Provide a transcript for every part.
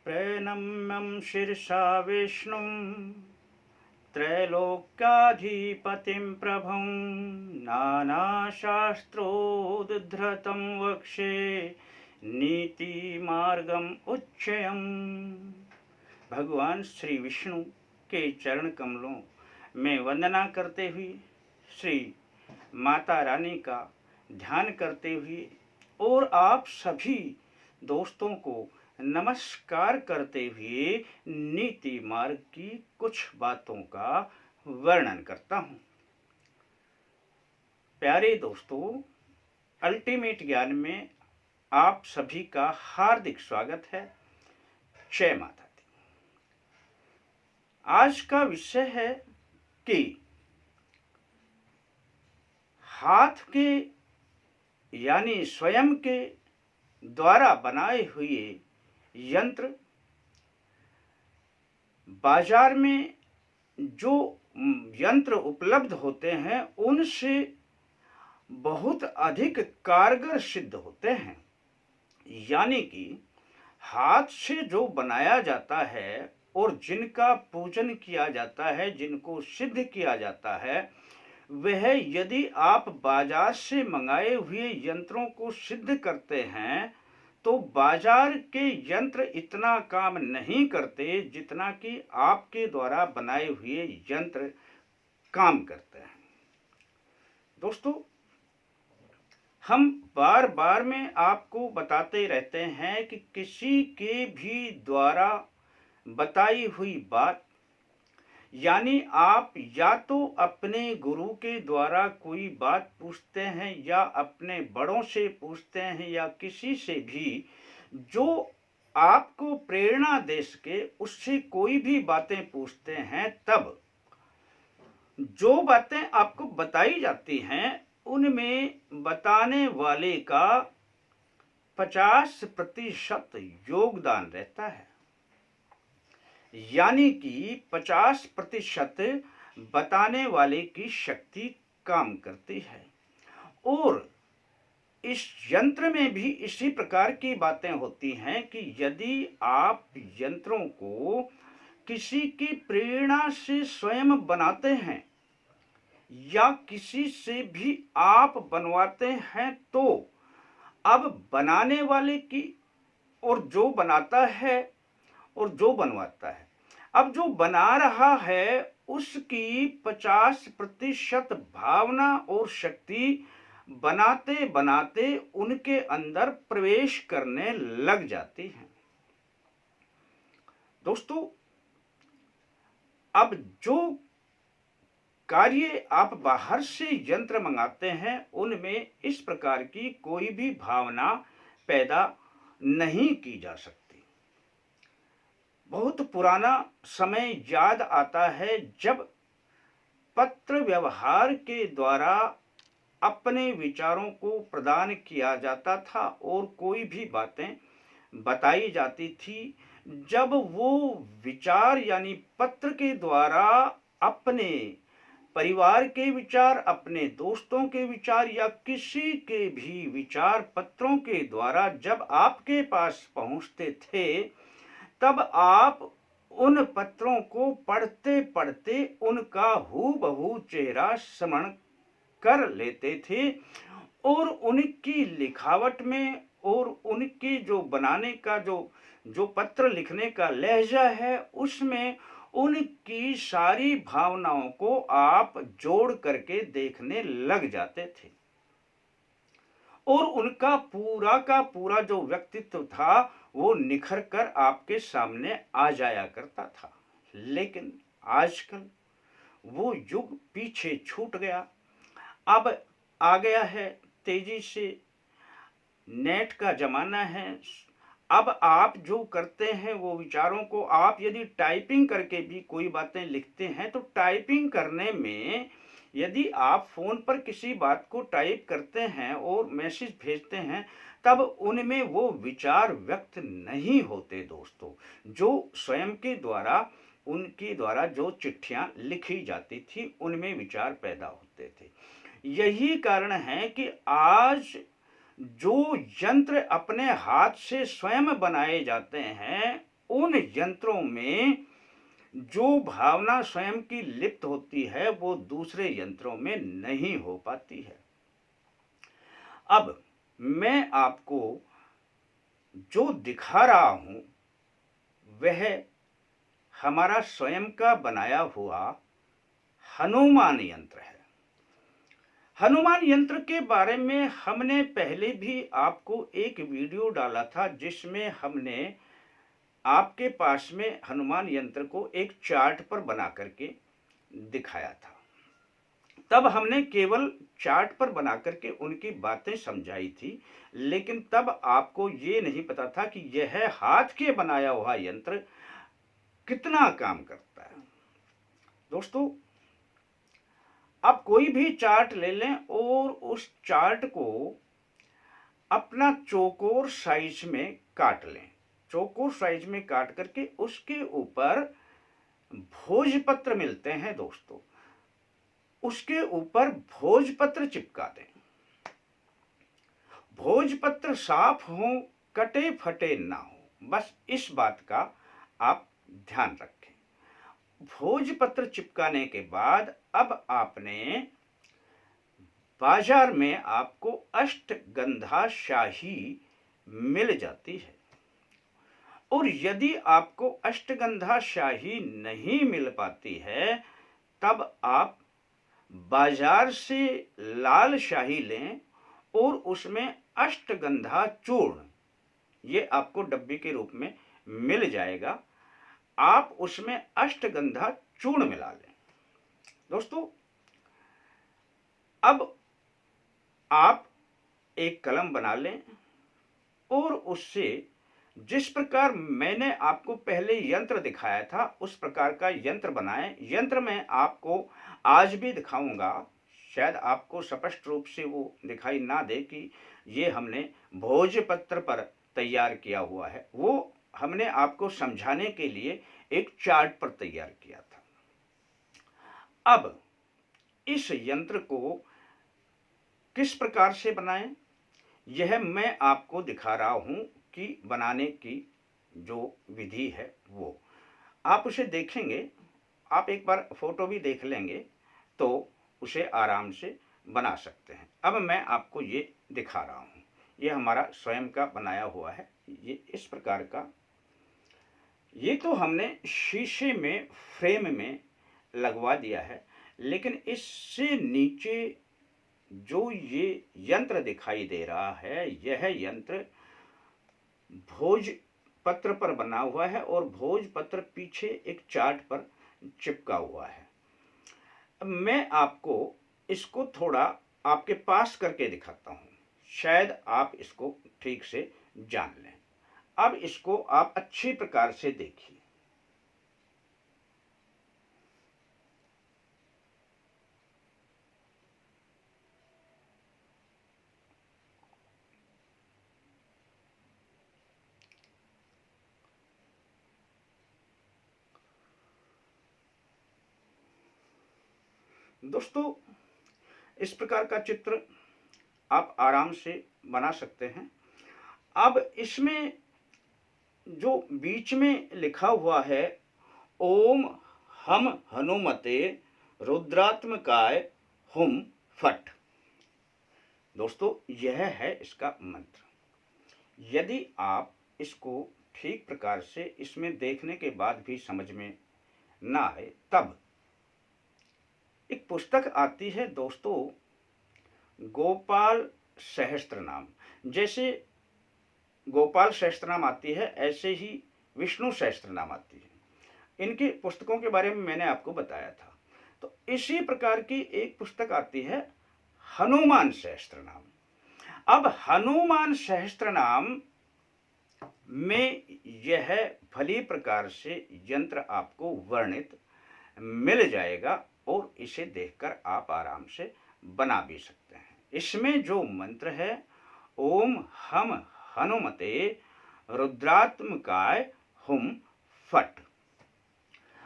प्रणम्यं शिरसा विष्णुं त्रैलोक्याधिपतिं प्रभुं नानाशास्त्रोद्धृतं वक्षे नीतिमार्गम उच्चयम्। भगवान श्री विष्णु के चरण कमलों में वंदना करते हुए, श्री माता रानी का ध्यान करते हुए और आप सभी दोस्तों को नमस्कार करते हुए नीति मार्ग की कुछ बातों का वर्णन करता हूँ। प्यारे दोस्तों, अल्टीमेट ज्ञान में आप सभी का हार्दिक स्वागत है। जय माता दी। आज का विषय है कि हाथ के यानी स्वयं के द्वारा बनाए हुए यंत्र बाजार में जो यंत्र उपलब्ध होते हैं उनसे बहुत अधिक कारगर सिद्ध होते हैं। यानी कि हाथ से जो बनाया जाता है और जिनका पूजन किया जाता है, जिनको सिद्ध किया जाता है, वह यदि आप बाजार से मंगाए हुए यंत्रों को सिद्ध करते हैं तो बाजार के यंत्र इतना काम नहीं करते जितना कि आपके द्वारा बनाए हुए यंत्र काम करते हैं। दोस्तों, हम बार बार में आपको बताते रहते हैं कि किसी के भी द्वारा बताई हुई बात, यानी आप या तो अपने गुरु के द्वारा कोई बात पूछते हैं या अपने बड़ों से पूछते हैं या किसी से भी जो आपको प्रेरणा दे सके उससे कोई भी बातें पूछते हैं, तब जो बातें आपको बताई जाती हैं उनमें बताने वाले का 50% योगदान रहता है। यानी कि 50% बताने वाले की शक्ति काम करती है। और इस यंत्र में भी इसी प्रकार की बातें होती हैं कि यदि आप यंत्रों को किसी की प्रेरणा से स्वयं बनाते हैं या किसी से भी आप बनवाते हैं, तो अब बनाने वाले की और जो बनाता है और जो बनवाता है, अब जो बना रहा है उसकी 50% भावना और शक्ति बनाते बनाते उनके अंदर प्रवेश करने लग जाती है। दोस्तों, अब जो कार्य आप बाहर से यंत्र मंगाते हैं उनमें इस प्रकार की कोई भी भावना पैदा नहीं की जा सकती। बहुत पुराना समय याद आता है जब पत्र व्यवहार के द्वारा अपने विचारों को प्रदान किया जाता था और कोई भी बातें बताई जाती थी। जब वो विचार यानी पत्र के द्वारा अपने परिवार के विचार, अपने दोस्तों के विचार या किसी के भी विचार पत्रों के द्वारा जब आपके पास पहुंचते थे, तब आप उन पत्रों को पढ़ते पढ़ते उनका हूबहू चेहरा स्मरण कर लेते थे और उनकी लिखावट में और उनकी जो बनाने का जो पत्र लिखने का लहजा है उसमें उनकी सारी भावनाओं को आप जोड़ करके देखने लग जाते थे और उनका पूरा का पूरा जो व्यक्तित्व था वो निखर कर आपके सामने आ जाया करता था। लेकिन आजकल वो युग पीछे छूट गया। अब आ गया है तेजी से नेट का जमाना है। अब आप जो करते हैं वो विचारों को आप यदि टाइपिंग करके भी कोई बातें लिखते हैं तो टाइपिंग करने में यदि आप फोन पर किसी बात को टाइप करते हैं और मैसेज भेजते हैं तब उनमें वो विचार व्यक्त नहीं होते दोस्तों, जो स्वयं के द्वारा उनके द्वारा जो चिट्ठियां लिखी जाती थी उनमें विचार पैदा होते थे। यही कारण है कि आज जो यंत्र अपने हाथ से स्वयं बनाए जाते हैं उन यंत्रों में जो भावना स्वयं की लिप्त होती है वो दूसरे यंत्रों में नहीं हो पाती है। अब मैं आपको जो दिखा रहा हूं वह हमारा स्वयं का बनाया हुआ हनुमान यंत्र है। हनुमान यंत्र के बारे में हमने पहले भी आपको एक वीडियो डाला था जिसमें हमने आपके पास में हनुमान यंत्र को एक चार्ट पर बना करके दिखाया था। तब हमने केवल चार्ट पर बना करके उनकी बातें समझाई थी, लेकिन तब आपको ये नहीं पता था कि यह हाथ के बनाया हुआ यंत्र कितना काम करता है। दोस्तों, आप कोई भी चार्ट ले लें और उस चार्ट को अपना चौकोर साइज में काट लें। चौकोर साइज में काट करके उसके ऊपर भोजपत्र मिलते हैं दोस्तों, उसके ऊपर भोजपत्र चिपका दें। भोजपत्र साफ हो, कटे फटे ना हो, बस इस बात का आप ध्यान रखें। भोजपत्र चिपकाने के बाद अब आपने बाजार में आपको अष्टगंधा शाही मिल जाती है, और यदि आपको अष्टगंधा शाही नहीं मिल पाती है तब आप बाजार से लाल शाही लें और उसमें अष्टगंधा चूर्ण, ये आपको डब्बी के रूप में मिल जाएगा, आप उसमें अष्टगंधा चूर्ण मिला लें। दोस्तों, अब आप एक कलम बना लें और उससे जिस प्रकार मैंने आपको पहले यंत्र दिखाया था उस प्रकार का यंत्र बनाएं। यंत्र मैं आपको आज भी दिखाऊंगा, शायद आपको स्पष्ट रूप से वो दिखाई ना दे कि ये हमने भोजपत्र पर तैयार किया हुआ है, वो हमने आपको समझाने के लिए एक चार्ट पर तैयार किया था। अब इस यंत्र को किस प्रकार से बनाएं, यह मैं आपको दिखा रहा हूं कि बनाने की जो विधि है वो आप उसे देखेंगे, आप एक बार फोटो भी देख लेंगे तो उसे आराम से बना सकते हैं। अब मैं आपको ये दिखा रहा हूं, ये हमारा स्वयं का बनाया हुआ है। ये इस प्रकार का, ये तो हमने शीशे में फ्रेम में लगवा दिया है, लेकिन इससे नीचे जो ये यंत्र दिखाई दे रहा है यह यंत्र भोजपत्र पर बना हुआ है और भोजपत्र पीछे एक चार्ट पर चिपका हुआ है। अब मैं आपको इसको थोड़ा आपके पास करके दिखाता हूं, शायद आप इसको ठीक से जान लें। अब इसको आप अच्छी प्रकार से देखिए। दोस्तों, इस प्रकार का चित्र आप आराम से बना सकते हैं। अब इसमें जो बीच में लिखा हुआ है ओम हम हनुमते रुद्रात्मकाय हुम फट, दोस्तों यह है इसका मंत्र। यदि आप इसको ठीक प्रकार से इसमें देखने के बाद भी समझ में ना आए तब एक पुस्तक आती है दोस्तों, गोपाल सहस्त्रनाम। जैसे गोपाल सहस्त्रनाम आती है ऐसे ही विष्णु सहस्त्रनाम आती है। इनकी पुस्तकों के बारे में मैंने आपको बताया था। तो इसी प्रकार की एक पुस्तक आती है हनुमान सहस्त्रनाम। अब हनुमान सहस्त्रनाम में यह भली प्रकार से यंत्र आपको वर्णित मिल जाएगा और इसे देखकर आप आराम से बना भी सकते हैं। इसमें जो मंत्र है ओम हम हनुमते रुद्रात्मकाय हुम फट।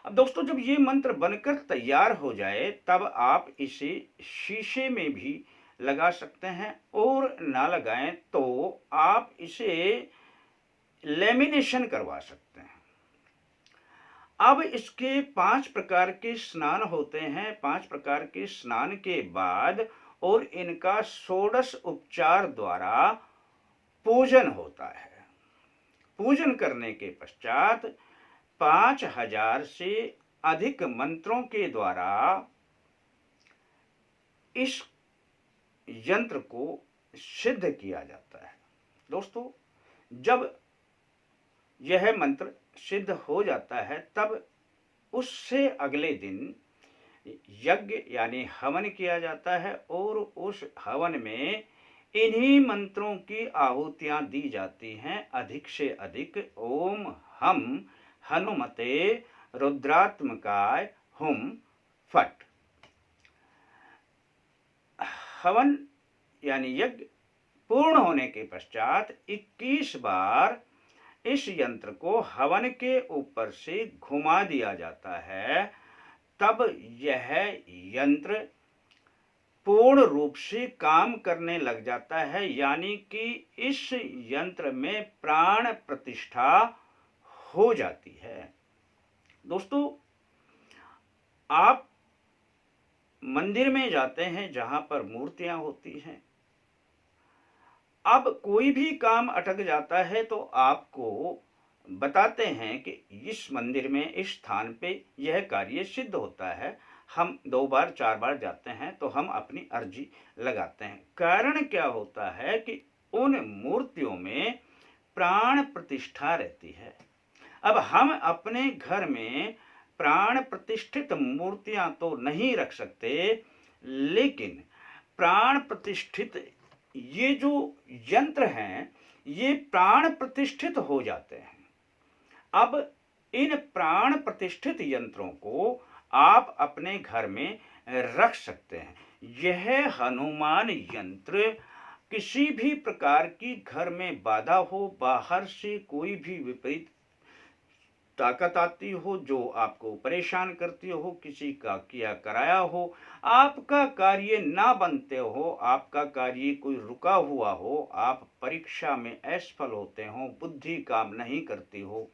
अब दोस्तों, जब ये मंत्र बनकर तैयार हो जाए तब आप इसे शीशे में भी लगा सकते हैं, और ना लगाएं तो आप इसे लेमिनेशन करवा सकते हैं। अब इसके 5 प्रकार के स्नान होते हैं। 5 प्रकार के स्नान के बाद और इनका षोडश उपचार द्वारा पूजन होता है। पूजन करने के पश्चात 5000 से अधिक मंत्रों के द्वारा इस यंत्र को सिद्ध किया जाता है। दोस्तों, जब यह मंत्र सिद्ध हो जाता है तब उससे अगले दिन यज्ञ यानी हवन किया जाता है और उस हवन में इन्हीं मंत्रों की आहुतियां दी जाती हैं, अधिक से अधिक। ओम हम हनुमते रुद्रात्मकाय हुम फट। हवन यानी यज्ञ पूर्ण होने के पश्चात 21 बार इस यंत्र को हवन के ऊपर से घुमा दिया जाता है। तब यह यंत्र पूर्ण रूप से काम करने लग जाता है, यानी कि इस यंत्र में प्राण प्रतिष्ठा हो जाती है। दोस्तों, आप मंदिर में जाते हैं जहां पर मूर्तियां होती हैं। अब कोई भी काम अटक जाता है तो आपको बताते हैं कि इस मंदिर में इस स्थान पे यह कार्य सिद्ध होता है। हम 2 बार 4 बार जाते हैं तो हम अपनी अर्जी लगाते हैं। कारण क्या होता है कि उन मूर्तियों में प्राण प्रतिष्ठा रहती है। अब हम अपने घर में प्राण प्रतिष्ठित मूर्तियां तो नहीं रख सकते, लेकिन प्राण प्रतिष्ठित ये जो यंत्र हैं ये प्राण प्रतिष्ठित हो जाते हैं। अब इन प्राण प्रतिष्ठित यंत्रों को आप अपने घर में रख सकते हैं। यह हनुमान यंत्र किसी भी प्रकार की घर में बाधा हो, बाहर से कोई भी विपरीत ताकत आती हो जो आपको परेशान करती हो, किसी का किया कराया हो, आपका कार्य ना बनते हो, आपका कार्य कोई रुका हुआ हो, आप परीक्षा में असफल होते हो, बुद्धि काम नहीं करती हो,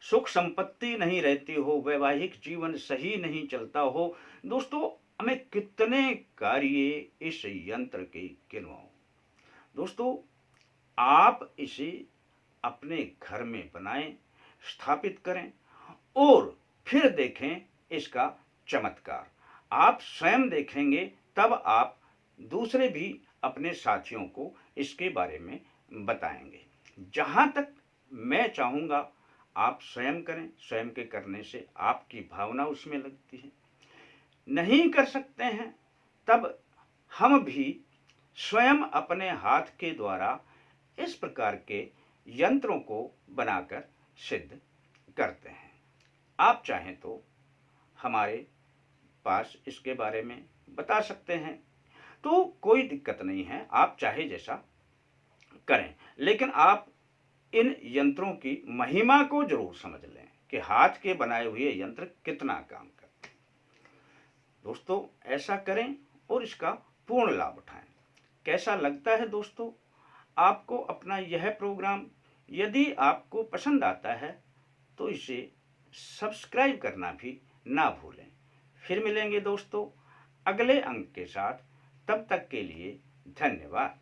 सुख संपत्ति नहीं रहती हो, वैवाहिक जीवन सही नहीं चलता हो। दोस्तों, हमें कितने कार्य इस यंत्र के गिनवाऊं। दोस्तों, आप इसे अपने घर में बनाएं, स्थापित करें और फिर देखें इसका चमत्कार। आप स्वयं देखेंगे तब आप दूसरे भी अपने साथियों को इसके बारे में बताएंगे। जहां तक मैं चाहूँगा आप स्वयं करें। स्वयं के करने से आपकी भावना उसमें लगती है। नहीं कर सकते हैं तब हम भी स्वयं अपने हाथ के द्वारा इस प्रकार के यंत्रों को बनाकर सिद्ध करते हैं। आप चाहें तो हमारे पास इसके बारे में बता सकते हैं, तो कोई दिक्कत नहीं है। आप चाहे जैसा करें, लेकिन आप इन यंत्रों की महिमा को जरूर समझ लें कि हाथ के बनाए हुए यंत्र कितना काम करते हैं। दोस्तों, ऐसा करें और इसका पूर्ण लाभ उठाएं। कैसा लगता है दोस्तों आपको अपना यह प्रोग्राम? यदि आपको पसंद आता है तो इसे सब्सक्राइब करना भी ना भूलें। फिर मिलेंगे दोस्तों अगले अंक के साथ। तब तक के लिए धन्यवाद।